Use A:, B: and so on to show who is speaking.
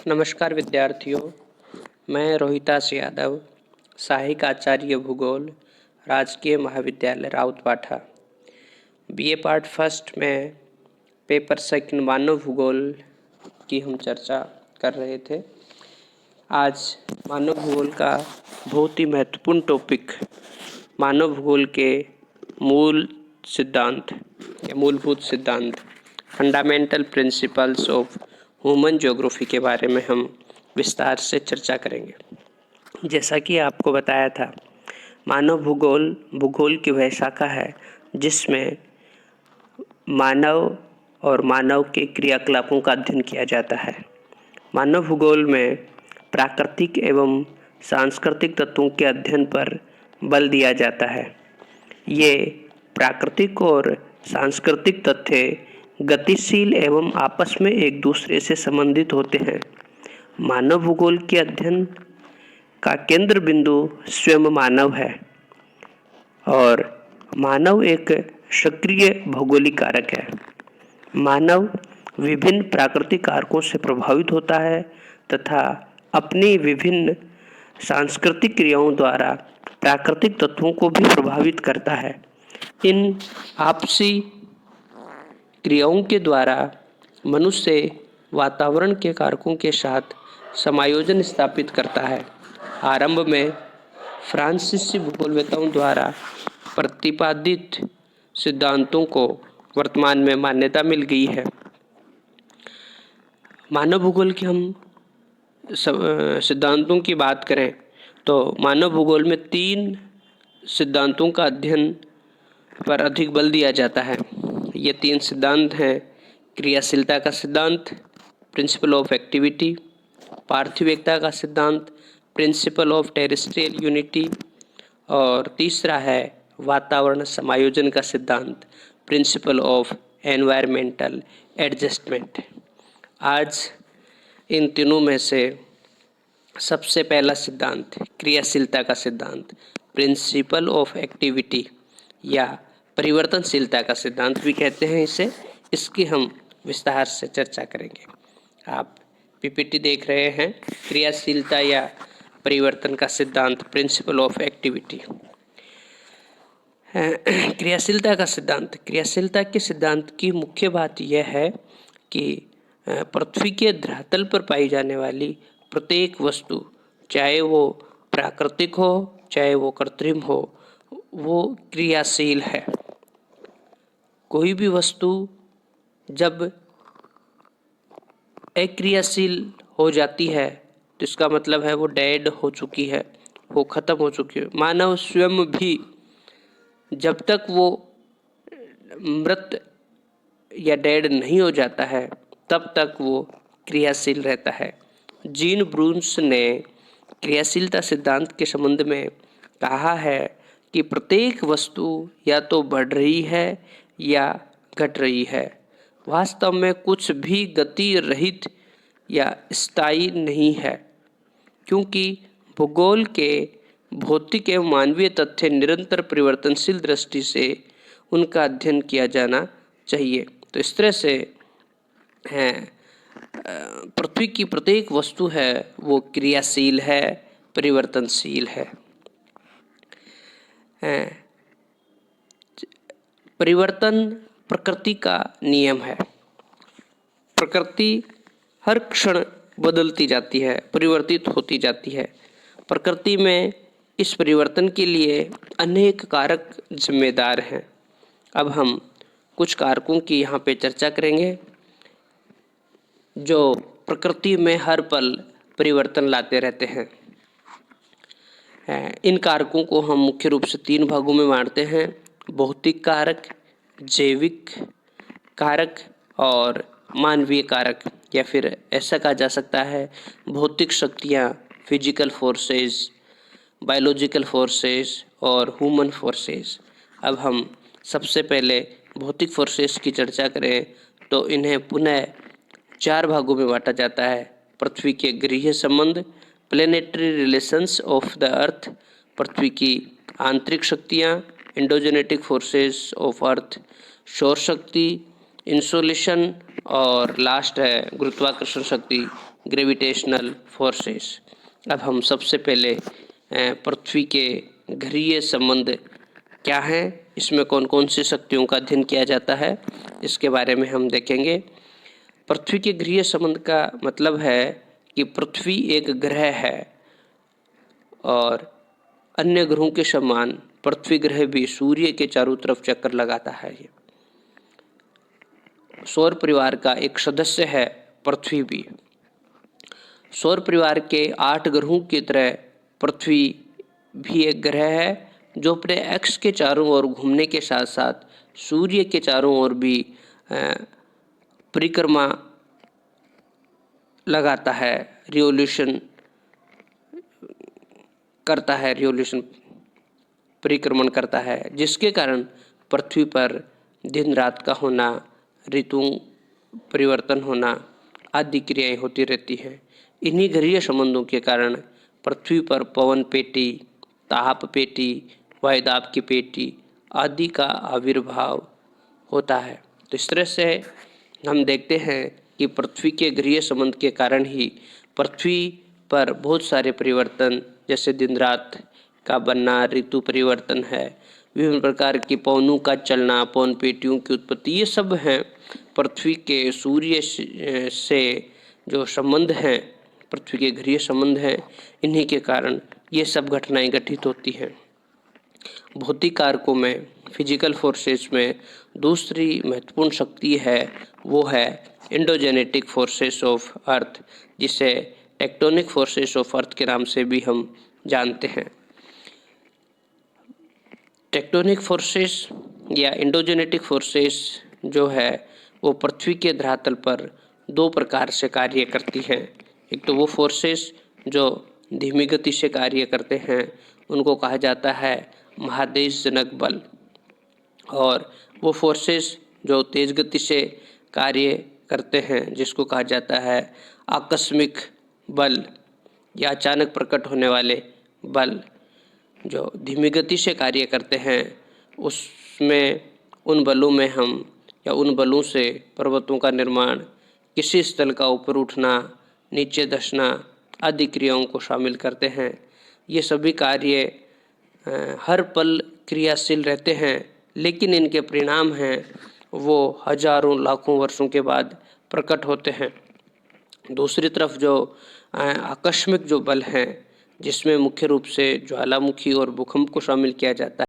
A: नमस्कार विद्यार्थियों, मैं रोहितास यादव, सहायक आचार्य भूगोल, राजकीय महाविद्यालय राउतपाठा, बीए पार्ट फर्स्ट में पेपर सेकंड मानव भूगोल की हम चर्चा कर रहे थे। आज मानव भूगोल का बहुत ही महत्वपूर्ण टॉपिक मानव भूगोल के मूल सिद्धांत या मूलभूत सिद्धांत fundamental principles of human geography के बारे में हम विस्तार से चर्चा करेंगे। जैसा कि आपको बताया था, मानव भूगोल की वह शाखा है जिसमें मानव और मानव के क्रियाकलापों का अध्ययन किया जाता है। मानव भूगोल में प्राकृतिक एवं सांस्कृतिक तत्वों के अध्ययन पर बल दिया जाता है। ये प्राकृतिक और सांस्कृतिक तथ्य गतिशील एवं आपस में एक दूसरे से संबंधित होते हैं। मानव भूगोल के अध्ययन का केंद्र बिंदु स्वयं मानव है और मानव एक सक्रिय भौगोलिक कारक है। मानव विभिन्न प्राकृतिक कारकों से प्रभावित होता है तथा अपनी विभिन्न सांस्कृतिक क्रियाओं द्वारा प्राकृतिक तत्वों को भी प्रभावित करता है। इन आपसी क्रियाओं के द्वारा मनुष्य वातावरण के कारकों के साथ समायोजन स्थापित करता है। आरंभ में फ्रांसीसी भूगोलवेताओं द्वारा प्रतिपादित सिद्धांतों को वर्तमान में मान्यता मिल गई है। मानव भूगोल के हम सिद्धांतों की बात करें तो मानव भूगोल में 3 सिद्धांतों का अध्ययन पर अधिक बल दिया जाता है। ये 3 सिद्धांत हैं: क्रियाशीलता का सिद्धांत, प्रिंसिपल ऑफ एक्टिविटी; पार्थिविकता का सिद्धांत, प्रिंसिपल ऑफ टेरेस्ट्रियल यूनिटी; और तीसरा है वातावरण समायोजन का सिद्धांत, प्रिंसिपल ऑफ एनवायरमेंटल एडजस्टमेंट। आज इन तीनों में से सबसे पहला सिद्धांत क्रियाशीलता का सिद्धांत, प्रिंसिपल ऑफ एक्टिविटी या परिवर्तनशीलता का सिद्धांत भी कहते हैं इसे, इसकी हम विस्तार से चर्चा करेंगे। आप पीपीटी देख रहे हैं, क्रियाशीलता या परिवर्तन का सिद्धांत, प्रिंसिपल ऑफ एक्टिविटी। क्रियाशीलता का सिद्धांत, क्रियाशीलता के सिद्धांत की मुख्य बात यह है कि पृथ्वी के धरातल पर पाई जाने वाली प्रत्येक वस्तु, चाहे वो प्राकृतिक हो चाहे वो कृत्रिम हो, वो क्रियाशील है। कोई भी वस्तु जब अक्रियाशील हो जाती है तो इसका मतलब है वो डेड हो चुकी है, वो खत्म हो चुकी है। मानव स्वयं भी जब तक वो मृत या डेड नहीं हो जाता है तब तक वो क्रियाशील रहता है। जीन ब्रून्स ने क्रियाशीलता सिद्धांत के संबंध में कहा है कि प्रत्येक वस्तु या तो बढ़ रही है या घट रही है। वास्तव में कुछ भी गति रहित या स्थायी नहीं है, क्योंकि भूगोल के भौतिक एवं मानवीय तथ्य निरंतर परिवर्तनशील दृष्टि से उनका अध्ययन किया जाना चाहिए। तो इस तरह से पृथ्वी की प्रत्येक वस्तु है वो क्रियाशील है, परिवर्तनशील है। परिवर्तन प्रकृति का नियम है। प्रकृति हर क्षण बदलती जाती है, परिवर्तित होती जाती है। प्रकृति में इस परिवर्तन के लिए अनेक कारक जिम्मेदार हैं। अब हम कुछ कारकों की यहाँ पे चर्चा करेंगे जो प्रकृति में हर पल परिवर्तन लाते रहते हैं। इन कारकों को हम मुख्य रूप से 3 भागों में बांटते हैं: भौतिक कारक, जैविक कारक और मानवीय कारक, या फिर ऐसा कहा जा सकता है भौतिक शक्तियाँ, फिजिकल फोर्सेस, बायोलॉजिकल फोर्सेस और ह्यूमन फोर्सेस। अब हम सबसे पहले भौतिक फोर्सेस की चर्चा करें तो इन्हें पुनः 4 भागों में बांटा जाता है: पृथ्वी के गृहीय संबंध, planetary relations of the earth, पृथ्वी की आंतरिक शक्तियाँ, एंडोजेनेटिक फोर्सेस ऑफ अर्थ, सौर शक्ति इंसुलेशन और लास्ट है गुरुत्वाकर्षण शक्ति, ग्रेविटेशनल फोर्सेस। अब हम सबसे पहले पृथ्वी के घरीय संबंध क्या हैं, इसमें कौन कौन सी शक्तियों का अध्ययन किया जाता है, इसके बारे में हम देखेंगे। पृथ्वी के घरीय संबंध का मतलब है कि पृथ्वी एक ग्रह है और अन्य ग्रहों के समान पृथ्वी ग्रह भी सूर्य के चारों तरफ चक्कर लगाता है। ये सौर परिवार का एक सदस्य है पृथ्वी भी। सौर परिवार के 8 ग्रहों की तरह पृथ्वी भी एक ग्रह है जो अपने एक्स के चारों ओर घूमने के साथ साथ सूर्य के चारों ओर भी परिक्रमा लगाता है, रिवोल्यूशन करता है, परिक्रमण करता है, जिसके कारण पृथ्वी पर दिन रात का होना, ऋतु परिवर्तन होना आदि क्रियाएं होती रहती हैं। इन्हीं घरीय संबंधों के कारण पृथ्वी पर पवन पेटी, ताप पेटी, वायुदाब की पेटी आदि का आविर्भाव होता है। तो इस तरह से हम देखते हैं कि पृथ्वी के घरीय संबंध के कारण ही पृथ्वी पर बहुत सारे परिवर्तन जैसे दिन रात का बनना, ऋतु परिवर्तन है, विभिन्न प्रकार की पवनों का चलना, पवन पेटियों की उत्पत्ति, ये सब हैं पृथ्वी के सूर्य से जो संबंध हैं, पृथ्वी के घरीय संबंध हैं, इन्हीं के कारण ये सब घटनाएं घटित होती हैं। भौतिक कारकों में, फिजिकल फोर्सेस में दूसरी महत्वपूर्ण शक्ति है वो है एंडोजेनेटिक फोर्सेस ऑफ अर्थ, जिसे टेक्टोनिक फोर्सेस ऑफ अर्थ के नाम से भी हम जानते हैं। टेक्टोनिक फोर्सेस या एंडोजेनेटिक फोर्सेस जो है वो पृथ्वी के धरातल पर 2 प्रकार से कार्य करती हैं। एक तो वो फोर्सेस जो धीमी गति से कार्य करते हैं उनको कहा जाता है महादेशजनक बल, और वो फोर्सेस जो तेज गति से कार्य करते हैं जिसको कहा जाता है आकस्मिक बल या अचानक प्रकट होने वाले बल। जो धीमी गति से कार्य करते हैं उसमें उन बलों में हम या उन बलों से पर्वतों का निर्माण, किसी स्थल का ऊपर उठना, नीचे धंसना आदि क्रियाओं को शामिल करते हैं। ये सभी कार्य हर पल क्रियाशील रहते हैं, लेकिन इनके परिणाम हैं वो हजारों लाखों वर्षों के बाद प्रकट होते हैं। दूसरी तरफ जो आकस्मिक जो बल हैं जिसमें मुख्य रूप से ज्वालामुखी और भूकंप को शामिल किया जाता है,